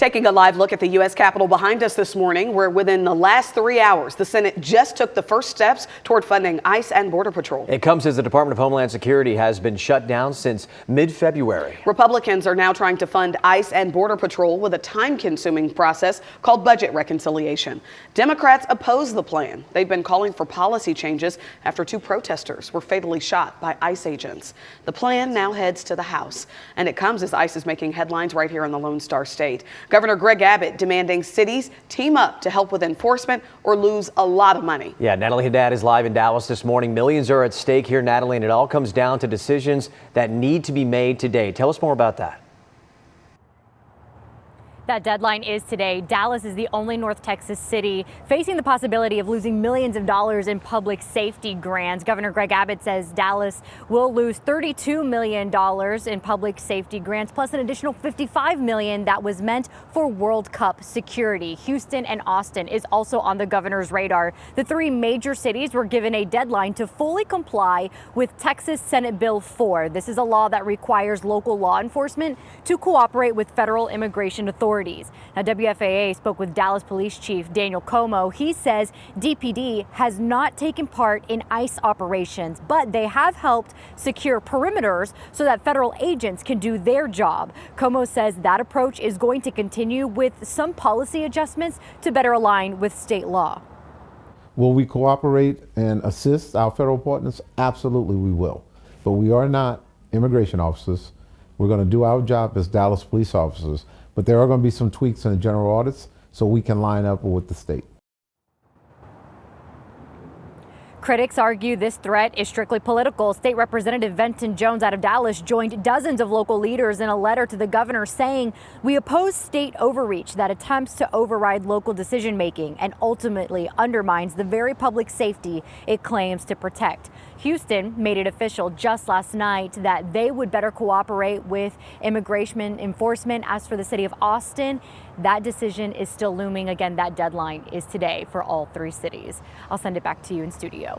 Taking a live look at the U.S. Capitol behind us this morning, where within the last 3 hours, the Senate just took the first steps toward funding ICE and Border Patrol. It comes as the Department of Homeland Security has been shut down since mid-February. Republicans are now trying to fund ICE and Border Patrol with a time-consuming process called budget reconciliation. Democrats oppose the plan. They've been calling for policy changes after 2 protesters were fatally shot by ICE agents. The plan now heads to the House, and it comes as ICE is making headlines right here in the Lone Star State. Governor Greg Abbott demanding cities team up to help with enforcement or lose a lot of money. Yeah, Natalie Haddad is live in Dallas this morning. Millions are at stake here, Natalie, and it all comes down to decisions that need to be made today. Tell us more about that. That deadline is today. Dallas is the only North Texas city facing the possibility of losing millions of dollars in public safety grants. Governor Greg Abbott says Dallas will lose $32 million in public safety grants, plus an additional $55 million that was meant for World Cup security. Houston and Austin is also on the governor's radar. The 3 major cities were given a deadline to fully comply with Texas Senate Bill 4. This is a law that requires local law enforcement to cooperate with federal immigration authorities. Now, WFAA spoke with Dallas Police Chief Daniel Como. He says DPD has not taken part in ICE operations, but they have helped secure perimeters so that federal agents can do their job. Como says that approach is going to continue with some policy adjustments to better align with state law. Will we cooperate and assist our federal partners? Absolutely, we will. But we are not immigration officers. We're going to do our job as Dallas police officers. But there are going to be some tweaks in the general audits so we can line up with the state. Critics argue this threat is strictly political. State Representative Venton Jones out of Dallas joined dozens of local leaders in a letter to the governor saying, "We oppose state overreach that attempts to override local decision making and ultimately undermines the very public safety it claims to protect." Houston made it official just last night that they would better cooperate with immigration enforcement. As for the city of Austin, that decision is still looming. Again, that deadline is today for all 3 cities. I'll send it back to you in studio.